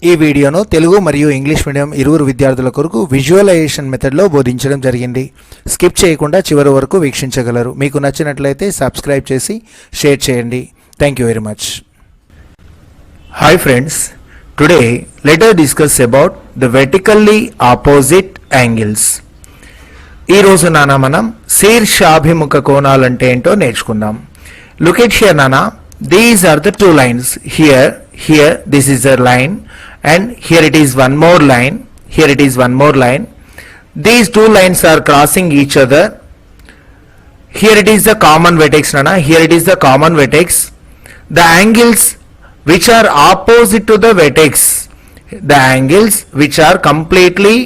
ఈ వీడియోను తెలుగు మరియు ఇంగ్లీష్ మీడియం ఇరువురు విద్యార్థుల కొరకు విజువలైజేషన్ మెథడ్లో బోధించడం జరిగింది. స్కిప్ చేయకుండా చివరి వరకు వీక్షించగలరు. మీకు నచ్చినట్లయితే సబ్స్క్రైబ్ చేసి షేర్ చేయండి. Thank you very much. Hi friends, today let us discuss about the vertically opposite angles. ఈ రోజు మనం శీర్షాభిముఖ కోణాలంటే ఏంటో నేర్చుకుందాం. Look at here నానా, these are the two lines. Here this is a line and here it is one more line. Here it is one more line. These two lines are crossing each other. Here it is the common vertex nana. Here it is the common vertex. The angles which are opposite to the vertex, the angles which are completely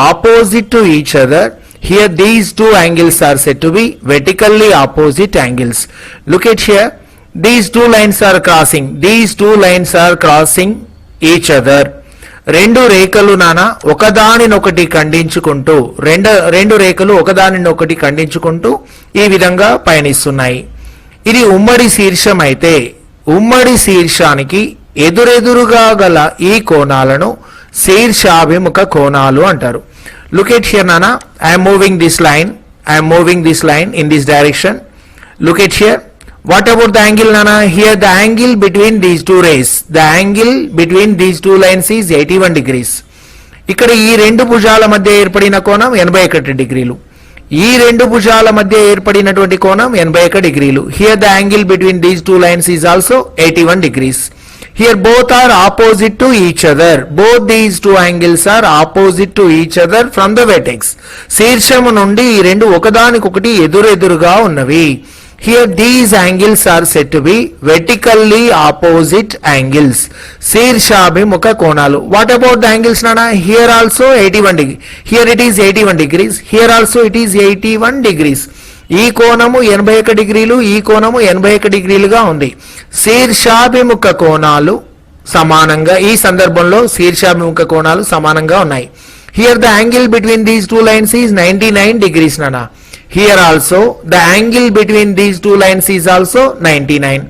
opposite to each other, here these two angles are said to be vertically opposite angles. Look at here, these two lines are crossing. These two lines are crossing each other. రెండు రేఖలు నానా ఒకదానినొకటి ఖండించుకుంటూ రెండు రేఖలు ఒకదానినొకటి ఖండించుకుంటూ ఈ విధంగా పయనిస్తున్నాయి. ఇది ఉమ్మడి శీర్షం అయితే ఉమ్మడి శీర్షానికి ఎదురెదురుగా గల ఈ కోణాలను శీర్షాభిముఖ కోణాలు అంటారు. Look at here nana, I am moving this line in this direction. Look at here. What about the angle nana? Here the angle between these two rays, the angle between these two lines is 81 degrees. ఇక్కడ ఈ రెండు భుజాల మధ్య ఏర్పడిన కోణం 81 డిగ్రీలు. ఈ రెండు భుజాల మధ్య ఏర్పడినటువంటి కోణం 81 డిగ్రీలు. Here the angle between these two lines is also 81 degrees. Here both are opposite to each other. Both these two angles are opposite to each other from the vertex. శీర్షము నుండి ఈ రెండు ఒకదానికొకటి ఎదురెదురుగా ఉన్నవి. Here these angles are said to be vertically opposite angles. శీర్షాభిముఖ కోణాలు. What about the angles nana? Here also 81 degrees. Here it is 81 degrees. Here also it is 81 degrees. ఈ కోణము 81 డిగ్రీలు, ఈ కోణము 81 డిగ్రీలుగా ఉంది. శీర్షాభిముఖ కోణాలు సమానంగా, ఈ సందర్భంలో శీర్షాభిముఖ కోణాలు సమానంగా ఉన్నాయి. Here the angle between these two lines is 99 degrees nana. Here also the angle between these two lines is also 99.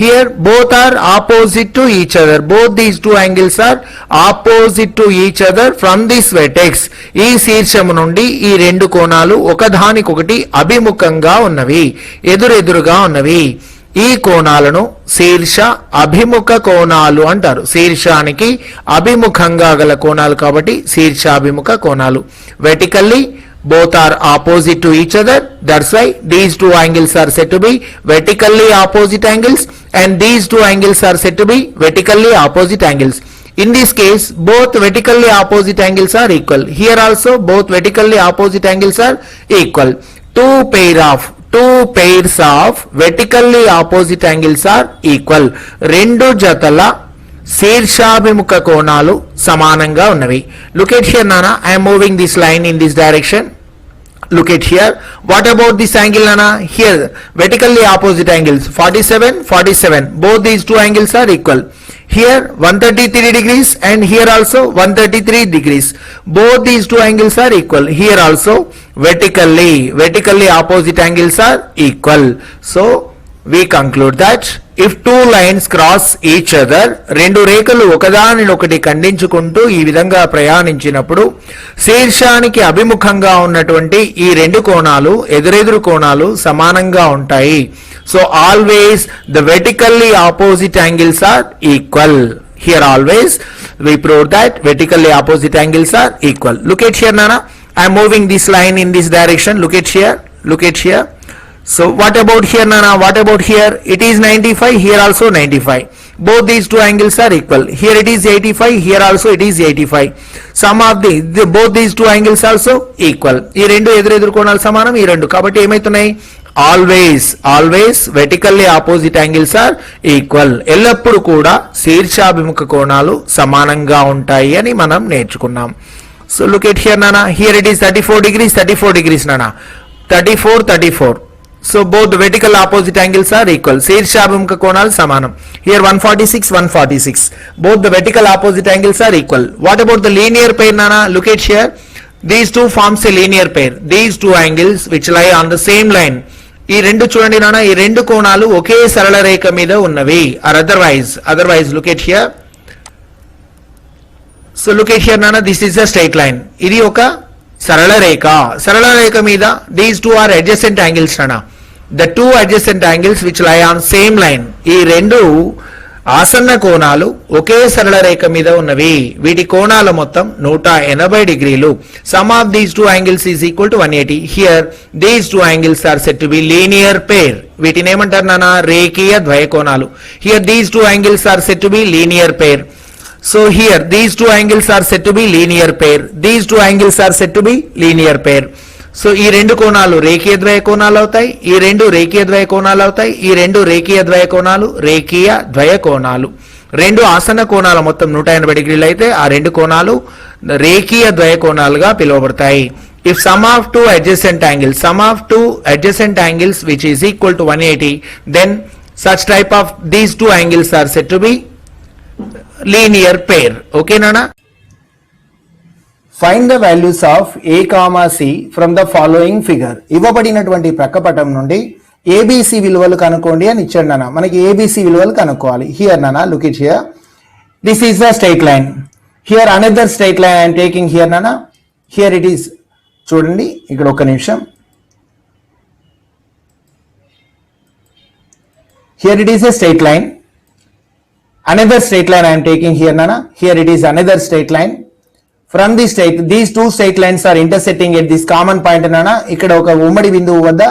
Here both are opposite to each other. Both these two angles are opposite to each other from this vertex. ఈ శీర్షము నుండి ఈ రెండు కోణాలు ఒకదానికొకటి అభిముఖంగా ఉన్నవి, ఎదురెదురుగా ఉన్నవి. ఈ కోణాలను శీర్ష అభిముఖ కోణాలు అంటారు. శీర్షానికి అభిముఖంగా గల కోణాలు కాబట్టి శీర్షాభిముఖ కోణాలు. Vertically both are opposite to each other. That's why these two angles are said to be vertically opposite angles and these two angles are said to be vertically opposite angles. In this case both vertically opposite angles are equal. Here also both vertically opposite angles are equal. Two pairs of vertically opposite angles are equal. రెండు జతల శీర్షాభిముఖ కోణాలు సమానంగా ఉన్నవి. Look at here nana, I am moving this line in this direction. Look at here. What about this angle nana? Here vertically opposite angles 47. Both these two angles are equal. Here 133 degrees and here also 133 degrees. Both these two angles are equal. Here also vertically opposite angles are equal. So we conclude that if two lines cross each other, రెండు రేఖలు ఒకదానినొకటి ఖండించుకుంటూ ఈ విధంగా ప్రయాణించినప్పుడు శీర్షానికి అభిముఖంగా ఉన్నటువంటి ఈ రెండు కోణాలు ఎదురెదురు కోణాలు సమానంగా ఉంటాయి. So always the vertically opposite angles are equal. Here always we prove that vertically opposite angles are equal. Look at here nana, I am moving this line in this direction. Look at here. So what about here nana? What about here? It is 95. Here also 95. Both these two angles are equal. Here it is 85. Here also it is 85. Sum of both these two angles also equal. ఈ రెండు ఎదురెదురు కోణాలు సమానం. ఈ రెండు కాబట్టి ఏమైతున్నాయి? Always vertically opposite angles are equal. ఎల్లప్పుడూ కూడా శీర్షాభిముఖ కోణాలు సమానంగా ఉంటాయి అని మనం నేర్చుకున్నాం. So look at here nana. Here it is 34 degrees nana. 34. So both vertical opposite angles are equal. శీర్షాభిముఖ కోణాలు సమానం. Here 146. Both the vertical opposite angles are equal. What about the linear pair nana? Look at here. These two forms a linear pair. These two angles which lie on the same line. ఈ రెండు చూడండి నాన్న, ఈ రెండు కోణాలు ఒకే సరళ రేఖ మీద ఉన్నవి. Or otherwise look at here. So look at here నానా, this is a straight line. ఇది ఒక సరళ రేఖ. సరళ రేఖ మీద these two are adjacent angles నానా. The two adjacent angles which lie on same line. ఈ రెండు ఆసన్న కోణాలు ఒకే సరళ రేఖ మీద ఉన్నవి. వీటి కోణాల మొత్తం 180 డిగ్రీలు. Sum of these two angles is equal to 180. Here these two angles are said to be linear pair. వీటిని ఏమంటారు నానా? రేఖీయ ద్వయ కోణాలు. Here these two angles are said to be linear pair. So here these two angles are said to be linear pair. These two angles are said to be linear pair. So ఈ రెండు కోణాలు రేఖీయ ద్వయ కోణాలు అవుతాయి. ఈ రెండు రేఖీయ ద్వయ కోణాలు అవుతాయి. ఈ రెండు రేఖీయ ద్వయ కోణాలు రేఖీయ ద్వయ కోణాలు. రెండు ఆసన్న కోణాల మొత్తం 180 డిగ్రీలు అయితే ఆ రెండు కోణాలు రేఖీయ ద్వయ కోణాలుగా పిలువబడతాయి. If sum of two adjacent angles which is equal to 180, then such type of these two angles are said to be linear pair. Okay nana? Find the values of a comma c from the following figure. ఇవ్వబడినటువంటి ప్రక్కపటం నుండి ABC విలువలు కనుక్కోండి అని ఇచ్చాడు నాన్న. మనకి ABC విలువలు కనుక్కోవాలి. హియర్ నాన్న, look it here. This is the straight line. Here another straight line I'm taking here నాన్న. Here it is. చూడండి ఇక్కడ ఒక్క నిమిషం. Here it is a straight line. Another straight line I am taking here nana. Here it is another straight line. From this these two straight lines are intersecting at this common point nana. ఇక్కడ ఒక ఉమ్మడి బిందువు వద్ద,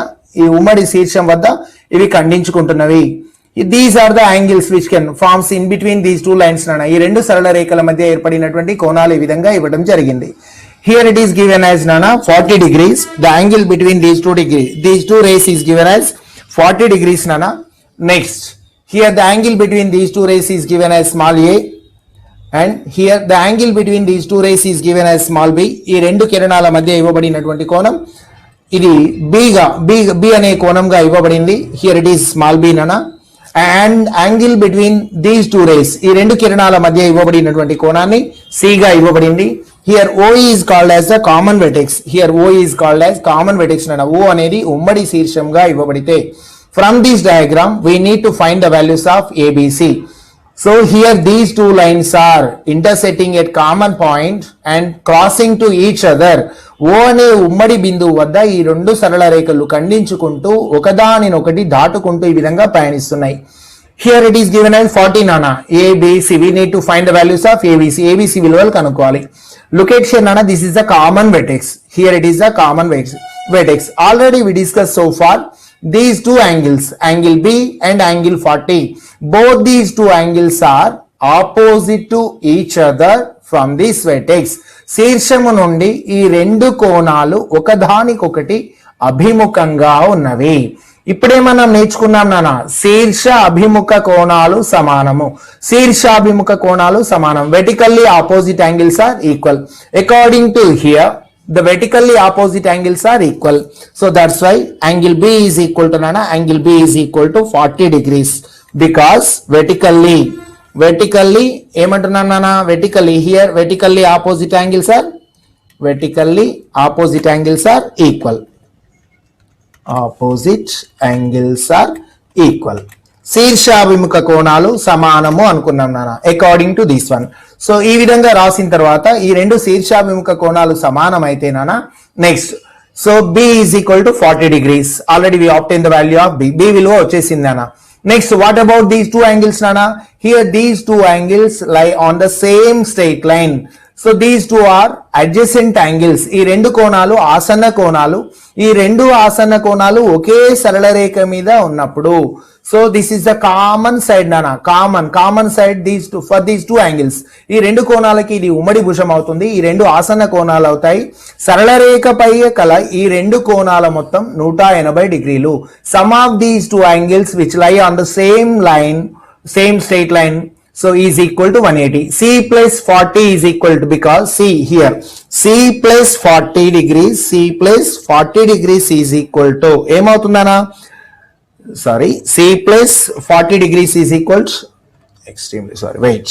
ఈ ఉమ్మడి శీర్షం వద్ద ఇవి ఖండించుకుంటున్నవి. These are the angles which can forms in between these two lines nana. ఈ రెండు సరళ రేఖల మధ్య ఏర్పడినటువంటి కోణాలు ఈ విధంగా ఇవ్వడం జరిగింది. Here it is given as nana 40 degrees. The angle between these two rays is given as 40 degrees nana. Next, here the angle between these two rays is given as small a, and here the angle between these two rays is given as small b. ఈ రెండు కిరణాల మధ్య ఇవ్వబడినటువంటి కోణం ఇది b అనే కోణంగా ఇవ్వబడింది. Here it is small b nana. And angle between these two rays, ఈ రెండు కిరణాల మధ్య ఇవ్వబడినటువంటి కోణాన్ని c గా ఇవ్వబడింది. Here O is called as the common vertex. Here O is called as common vertex nana. O అనేది ఉమ్మడి శీర్షంగా ఇవ్వబడితే, from this diagram we need to find the values of ABC. So here these two lines are intersecting at common point and crossing to each other. O అనే ఉమ్మడి బిందువు వద్ద ఈ రెండు సరళ రేఖలు ఖండించుకుంటూ ఒకదానినొకటి దాటుకుంటూ ఈ విధంగా పయనిస్తున్నాయి. Here it is given as 40 nana. ABC. We need to find the values of ABC. ABC విలువలు కనుక్కోవాలి. Look at here nana. This is the common vertex. Here it is the common vertex. Already we discussed so far these two angles, angle B and angle 40. Both these two angles are opposite to each other from this vertex. శీర్షము నుండి ఈ రెండు కోణాలు ఒకదానికొకటి అభిముఖంగా ఉన్నవి. ఇప్పుడే మనం నేర్చుకున్నాం నాన్న, శీర్ష అభిముఖ కోణాలు సమానము. శీర్షాభిముఖ కోణాలు సమానం. Vertically opposite angles are equal. According to here, the vertically opposite angles are equal. So that's why angle B is equal to nana, angle B is equal to 40 degrees. Because vertically ఏమంటున్నాను నాన్న, here vertically opposite angles are equal. Opposite angles are equal. శీర్షాభిముఖ కోణాలు సమానము అనుకున్నాం నాన్న, according to this one. So ఈ విధంగా రాసిన తర్వాత ఈ రెండు శీర్షాభిముఖ కోణాలు సమానం అయితే నాన్న, next so B is equal to 40 degrees. Already we obtained the value of B. B విలువ వచ్చేసింది నాన్న. Next, what about these two angles nana? Here these two angles lie on the same straight line. So these two are adjacent angles. ఈ రెండు కోణాలు ఆసన్న కోణాలు. ఈ రెండు ఆసన్న కోణాలు ఒకే సరళ రేఖ మీద ఉన్నప్పుడు, so this is the common side nana. Common side for these two angles. ఈ రెండు కోణాలకి ఇది ఉమ్మడి భుజం అవుతుంది. ఈ రెండు ఆసన్న కోణాలు అవుతాయి. సరళ రేఖపై కల ఈ రెండు కోణాల మొత్తం 180 డిగ్రీలు. Sum of these two angles which lie on the same straight line, so is equal to 180. C plus 40 is equal to, because see here, C plus 40 degrees is equal to ఏమవుతుందనా, sorry, C plus 40 degrees is equal to, extremely sorry, wait,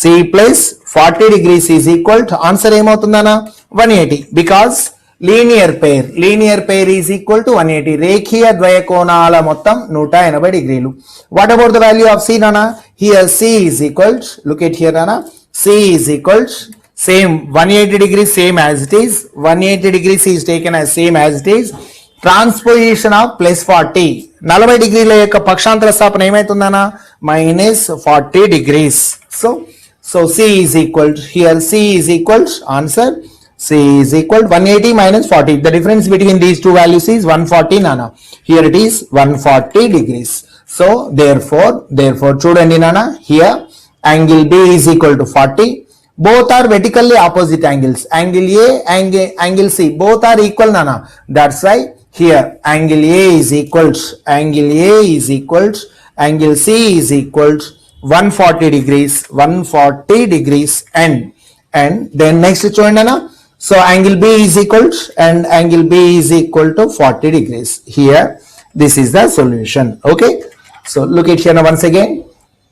C plus 40 degrees is equal to, answer ఏమవుతుందనా 180, because linear pair is equal to 180. రేఖీయ ద్వయ కోణాల మొత్తం 180 డిగ్రీలు. What about the value of C నానా? Here C is equal, look at here నానా, C is equal same 180 degrees same as it is, 180 degrees is taken as same as it is. Transposition of plus 40, 40 డిగ్రీల యొక్క పక్షాంతర స్థాపన ఏమైతుందన్నా minus 40 degrees. So C is equal to, here C is equal to, answer C is equal to 180 minus 40. The difference between these two values is 140 nana. Here it is 140 degrees. So therefore చూడండి nana, here angle B is equal to 40. Both are vertically opposite angles. Angle A, angle C, both are equal nana. That's why here angle A is equal to, angle C is equal to 140 degrees, and then next చూడండి అన్న. So angle B is equal to, and angle B is equal to 40 degrees. Here this is the solution. Okay, so look at here now once again.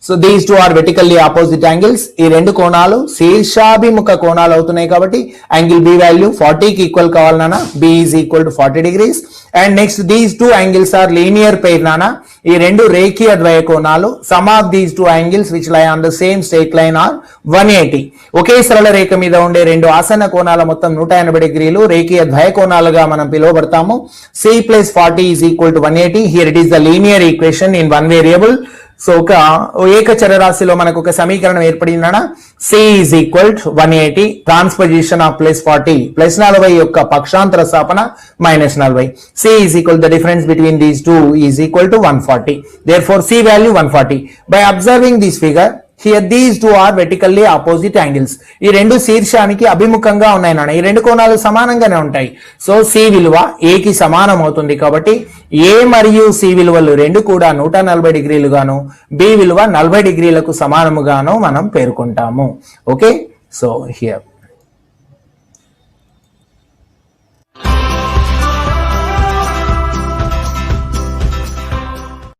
So these two are vertically opposite angles. ఈ రెండు కోణాలు శీర్షాభిముఖ కోణాలు అవుతున్నాయి కాబట్టి angle B value 40 కి equal కావాలి నాన్న. B is equal to 40 degrees. And next these two angles are linear pair నాన్న. ఈ రెండు రేఖీయ ద్వయ కోణాలు. Sum of these two angles which lie on the same straight line are 180. ఒకే సరళ రేఖ మీద ఉండే రెండు ఆసన్న కోణాల మొత్తం 180 డిగ్రీలు రేఖీయ ద్వయ కోణాలుగా మనం పిలువబడతాము. C plus 40 is equal to 180. Here it is the linear equation in one variable. So ఒక ఏక చరరాశిలో మనకు ఒక సమీకరణం ఏర్పడిందనా. C is equal to 180 transposition of plus 40, plus 40 యొక్క పక్షాంతర స్థాపన minus 40. C is equal, the difference between these two is equal to 140. Therefore C value 140. By observing this figure, here these two are vertically opposite angles. ఈ రెండు శీర్షానికి అభిముఖంగా ఉన్నాయి నాన్న. ఈ రెండు కోణాలు సమానంగానే ఉంటాయి. సో C విలువ A కి సమానం అవుతుంది కాబట్టి A మరియు C విలువలు రెండు కూడా 140 డిగ్రీలుగాను, B విలువ 40 డిగ్రీలకు సమానముగాను మనం పేర్కొంటాము. Okay, so here